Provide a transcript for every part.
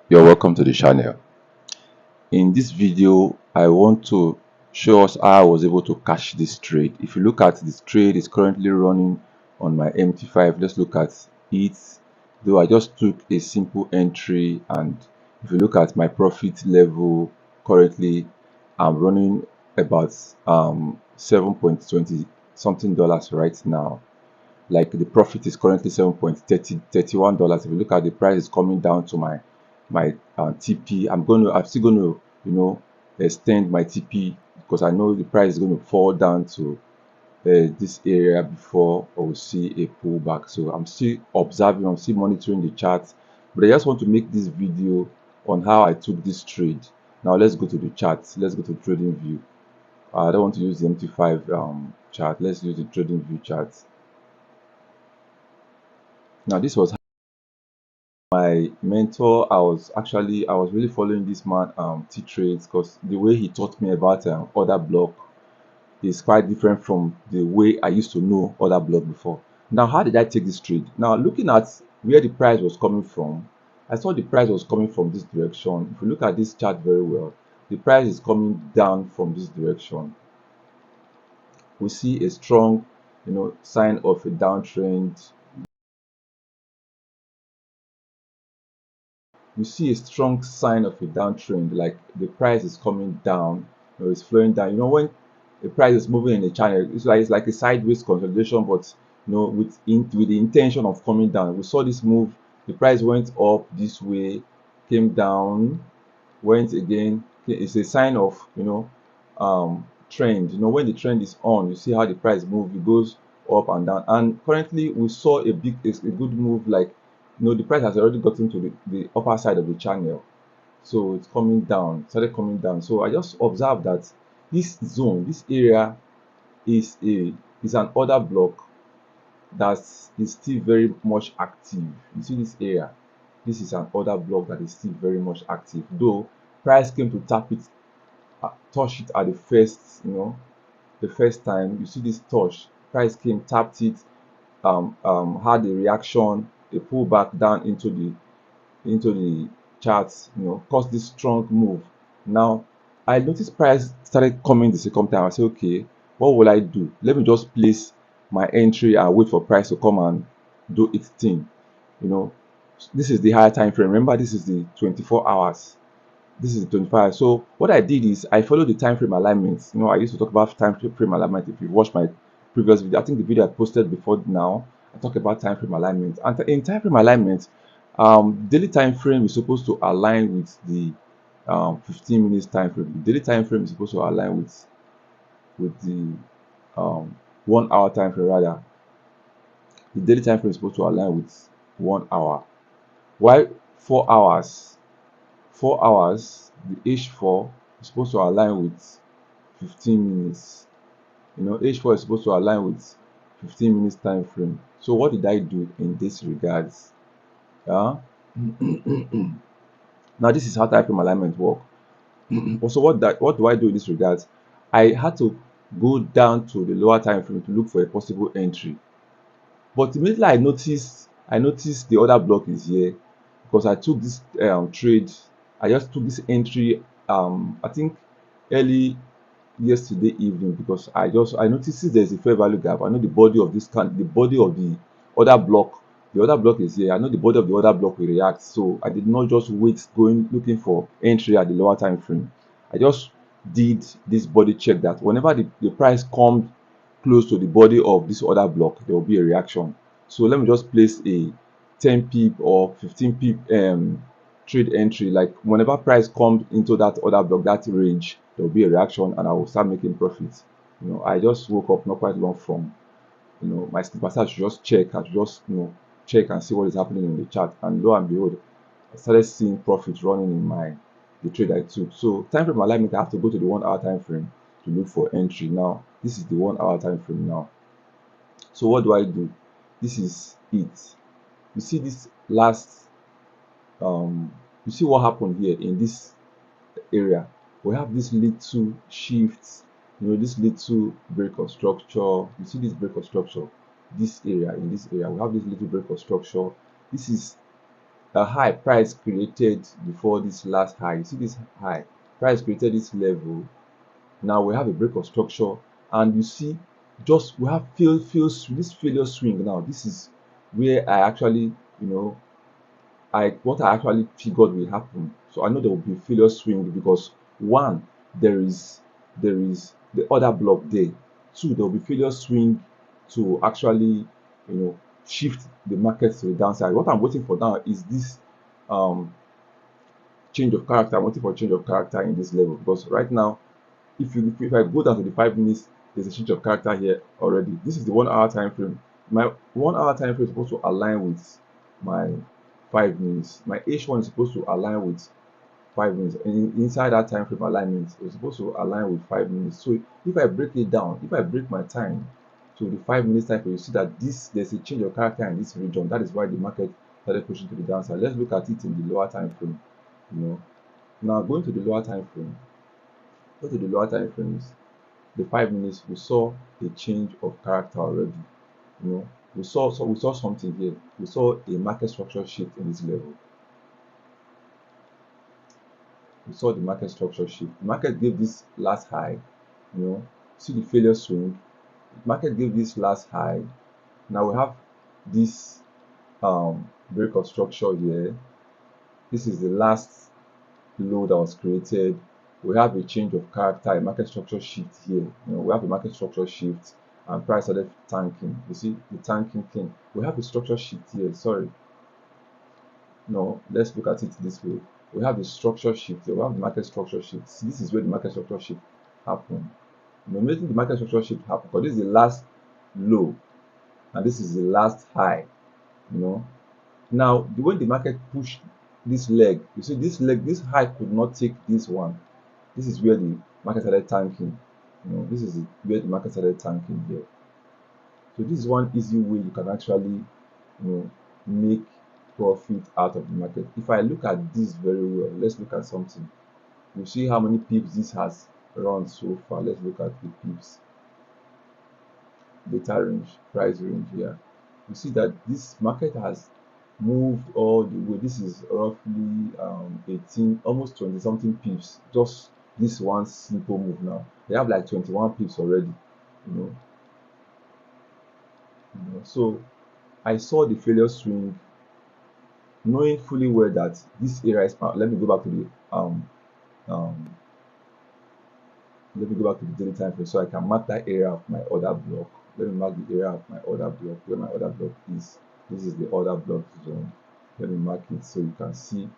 You're welcome to the channel. In this video, I want to show us how I was able to cash this trade. If you look at this trade, it's currently running on my MT5. Let's look at it. Though I just took a simple entry, and if you look at my profit level currently, I'm running about 7.20 something dollars right now. Like the profit is currently 7.31 dollars. If you look at the price, is coming down to my TP. I'm still going to extend my TP because I know the price is going to fall down to this area before I will see a pullback. So I'm still observing, I'm still monitoring the chart, but I just want to make this video on how I took this trade. Now let's go to the chart. Let's go to trading view. I don't want to use the MT5 chart. Let's use the trading view chart. Now this was my mentor. I was really following this man T Trades, because the way he taught me about order block is quite different from the way I used to know order block before. Now, how did I take this trade? Now, looking at where the price was coming from, I saw the price was coming from this direction. If you look at this chart very well, the price is coming down from this direction. We see a strong sign of a downtrend. You see a strong sign of a downtrend, like the price is coming down, it's flowing down. When the price is moving in a channel, it's like a sideways consolidation, but with the intention of coming down. We saw this move. The price went up this way, came down, went again. It's a sign of trend. When the trend is on, you see how the price move. It goes up and down, and currently we saw a good move. Like the price has already gotten to the upper side of the channel, so it's coming down, started coming down. So I just observed that this zone, this area, is a is an order block that is still very much active. You see this area, this is an order block that is still very much active, though price came to tap it, touch it at the first time. You see this touch, price came, tapped it, had a reaction, a pullback down into the charts, caused this strong move. Now, I noticed price started coming the second time. I said, okay, what will I do? Let me just place my entry and wait for price to come and do its thing. You know, this is the higher time frame. Remember, this is the 24 hours. This is the 25. So what I did is I followed the time frame alignments. I used to talk about time frame alignment. If you watch my previous video, I think the video I posted before now, I talk about time frame alignment. And in time frame alignment, daily time frame is supposed to align with the 15 minutes time frame. The daily time frame is supposed to align with the 1 hour time frame. Rather, the daily time frame is supposed to align with 1 hour. Why 4 hours? 4 hours, the H4 is supposed to align with 15 minutes. H4 is supposed to align with 15 minutes time frame. So what did I do in this regards? Yeah. Now this is how time frame alignment work. Also, what do I do in this regards? I had to go down to the lower time frame to look for a possible entry. But immediately I noticed the other block is here, because I took this trade. I just took this entry. I think early yesterday evening, because I noticed since there's a fair value gap. I know the body of the body of the other block. The other block is here. I know the body of the other block will react. So I did not just wait going looking for entry at the lower time frame. I just did this body check that whenever the price comes close to the body of this other block, there will be a reaction. So let me just place a 10 pip or 15 pip trade entry. Like whenever price comes into that other block, that range, there will be a reaction and I will start making profits. I just woke up not quite long from my sleep. I should just check. I should just check and see what is happening in the chart, and lo and behold, I started seeing profits running in the trade I took. So time frame alignment, I have to go to the 1 hour time frame to look for entry. Now this is the 1 hour time frame now. So what do I do? This is it. You see this last you see what happened here in this area. We have this little shift, this little break of structure. You see this break of structure, this area, in this area we have this little break of structure. This is a high price created before this last high. You see this high price created this level. Now we have a break of structure, and you see, just we have this failure swing. Now this is where I actually, you know, what I actually figured will happen. So I know there will be failure swing because one, there is the other block there. Two, there will be failure swing to actually, you know, shift the market to the downside. What I'm waiting for now is this um change of character. I'm waiting for change of character in this level because right now, if I go down to the 5 minutes, there's a change of character here already. This is the 1 hour time frame. My 1 hour time frame is supposed to align with my 5 minutes. My H1 is supposed to align with 5 minutes. And inside that time frame alignment, it's supposed to align with 5 minutes. So if I break it down, if I break my time to the 5 minutes time frame, you see that there's a change of character in this region. That is why the market started pushing to the downside. Let's look at it in the lower time frame. You know, now going to the lower time frame, go to the lower time frames, the 5 minutes, we saw a change of character already. You know, we saw something here. We saw a market structure shift in this level. We saw the market structure shift. The market gave this last high. You know, see the failure swing. The market gave this last high. Now we have this break of structure here. This is the last low that was created. We have a change of character, a market structure shift here. You know, we have a market structure shift and price started tanking. You see the tanking thing. We have a structure shift here. Sorry. No, let's look at it this way. We have the structure shift here. We have the market structure shift. See, this is where the market structure shift happened. You know, making the market structure shift happen because this is the last low and this is the last high. You know, now the way the market pushed this leg, you see this leg, this high could not take this one. This is where the market started tanking. You know, this is where the market started tanking here. So this is one easy way you can actually, you know, make profit out of the market. If I look at this very well, let's look at something. You see how many pips this has run so far. Let's look at the pips data range, price range here. You see that this market has moved all the way. This is roughly 18, almost 20 something pips. Just this one simple move now. They have like 21 pips already. You know, so I saw the failure swing, knowing fully well that this area is. Let me go back to the um let me go back to the daily time frame so I can mark that area of my order block. Let me mark the area of my order block where my order block is. This is the order block zone. Let me mark it so you can see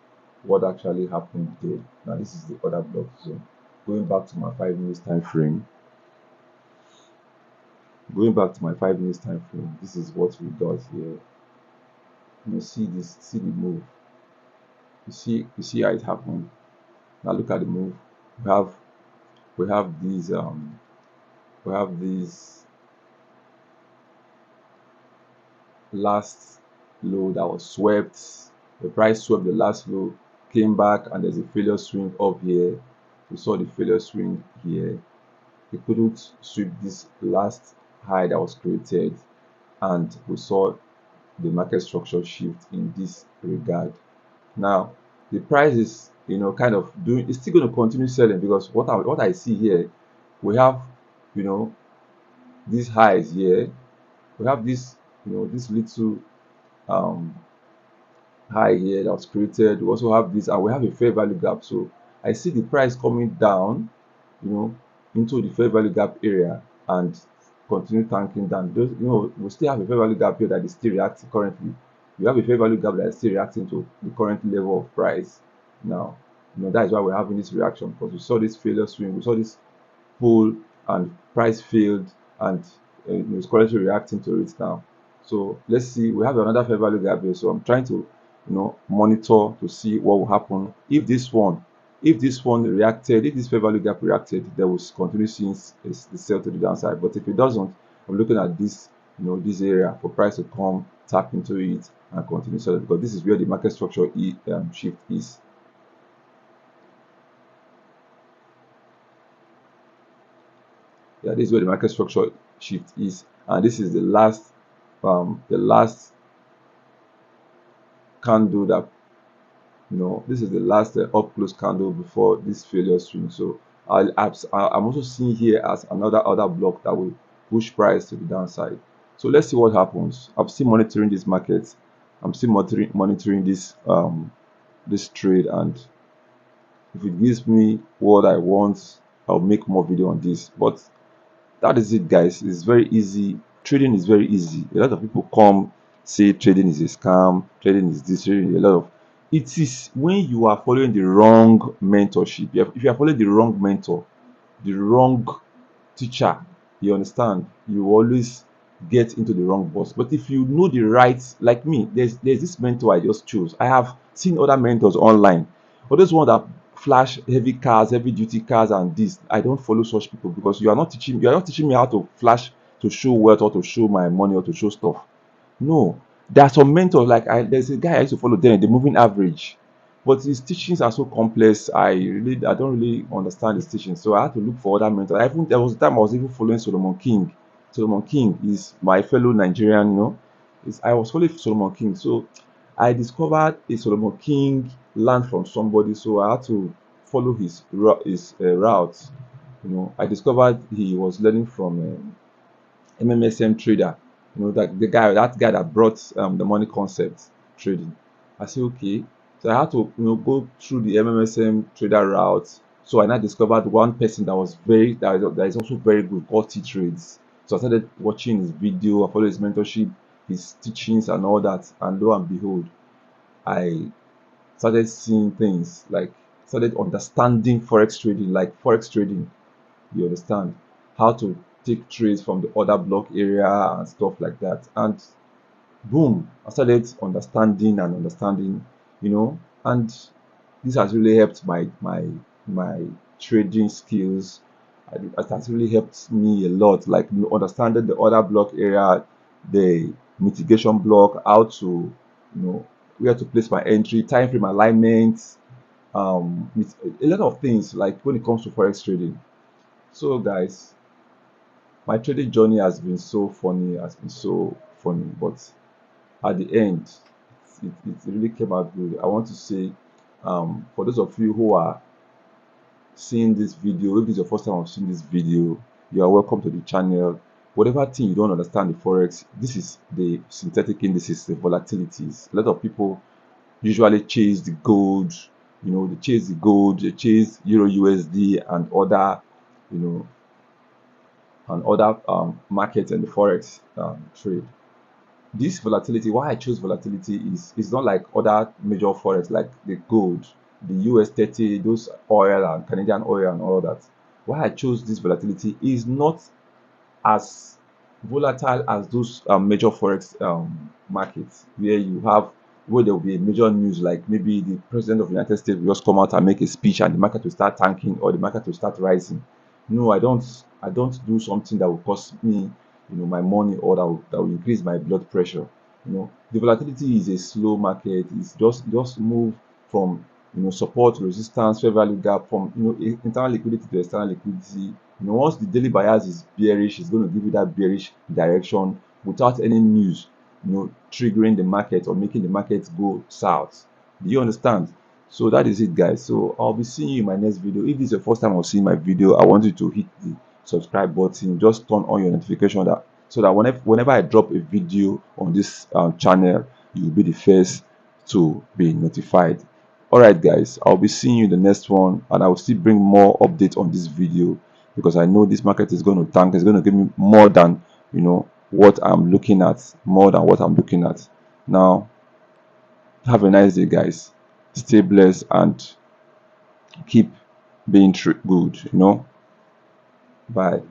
what actually happened there. Now this is the order block zone. Going back to my 5 minutes time frame. Going back to my 5 minutes time frame, this is what we got here. You see this, see the move. You see how it happened. Now look at the move. We have these we have these last low that was swept. The price swept the last low, came back, and there's a failure swing up here. We saw the failure swing here. We couldn't sweep this last high that was created, and we saw the market structure shift in this regard. Now the price is, you know, kind of doing, it's still going to continue selling because what I see here, we have, you know, these highs here. We have this, you know, this little um high here that was created. We also have this, and we have a fair value gap. So I see the price coming down, you know, into the fair value gap area and continue tanking down. Those, you know, we still have a fair value gap here that is still reacting currently. We have a fair value gap that is still reacting to the current level of price. Now, you know, that is why we're having this reaction because we saw this failure swing, we saw this pull, and price failed, and it's currently reacting to it now. So let's see, we have another fair value gap here. So I'm trying to, you know, monitor to see what will happen if this one, reacted, if this fair value gap reacted, they will continue seeing the sell to the downside. But if it doesn't, I'm looking at this, you know, this area for price to come, tap into it, and continue selling because this is where the market structure shift is. Yeah, this is where the market structure shift is, and this is the last candle that This is the last up close candle before this failure swing. So I'm also seeing here as another other block that will push price to the downside. So let's see what happens. I'm still monitoring this market. I'm still monitoring this trade, and if it gives me what I want, I'll make more video on this. But that is it, guys. It's very easy. Trading is very easy. A lot of people come say trading is a scam, trading is this, trading is a lot of. It is when you are following the wrong mentorship. If you are following the wrong mentor, the wrong teacher, you understand, you always get into the wrong bus. But if you know the right, like me, there's this mentor I just chose. I have seen other mentors online, but those ones that flash heavy cars, heavy duty cars, and this, I don't follow such people, because you are not teaching me how to flash, to show wealth, or to show my money, or to show stuff. No, there are some mentors, like there's a guy I used to follow then, the moving average, but his teachings are so complex. I don't really understand his teachings, so I had to look for other mentors. There was a time I was even following Solomon King. Solomon King is my fellow Nigerian, I was following Solomon King, so I discovered a Solomon King learned from somebody, so I had to follow his route. I discovered he was learning from MMSM trader, that guy that brought the money concept trading. I say okay, so I had to go through the MMSM trader route. So I now discovered one person that is also very good, called T Trades. So I started watching his video, I followed his mentorship, his teachings, and all that. And lo and behold, I started seeing things, like started understanding forex trading, like forex trading. You understand how to take trades from the order block area and stuff like that. And boom, I started understanding, and this has really helped my trading skills. It has really helped me a lot, like understanding the order block area, the mitigation block, how to, where to place my entry, time frame alignment, with a lot of things, like when it comes to forex trading. So guys, my trading journey has been so funny, but at the end, it really came out good. I want to say, for those of you who are seeing this video, if this is your first time of seeing this video, you are welcome to the channel. Whatever thing you don't understand the forex, this is the synthetic indices, the volatilities. A lot of people usually chase the gold, they chase Euro USD and other, you know markets and the forex trade. This volatility, why I chose volatility is, it's not like other major forex like the gold, the US 30, those oil and Canadian oil and all that. Why I chose this volatility is not as volatile as those major forex markets, where there will be a major news, like maybe the president of the United States will just come out and make a speech and the market will start tanking or the market will start rising. No, I don't do something that will cost me, my money, or that will increase my blood pressure. The volatility is a slow market. It's just move from support, resistance, fair value gap, from internal liquidity to external liquidity. Once the daily bias is bearish, it's going to give you that bearish direction without any news triggering the market or making the market go south. Do you understand? So that is it, guys. So I'll be seeing you in my next video. If this is your first time of seeing my video, I want you to hit the subscribe button. Just turn on your notification, so that whenever I drop a video on this channel, you will be the first to be notified. All right, guys, I'll be seeing you in the next one, and I will still bring more updates on this video, because I know this market is going to tank. It's going to give me more than what I'm looking at, now. Have a nice day, guys. Stay blessed and keep being good. Bye.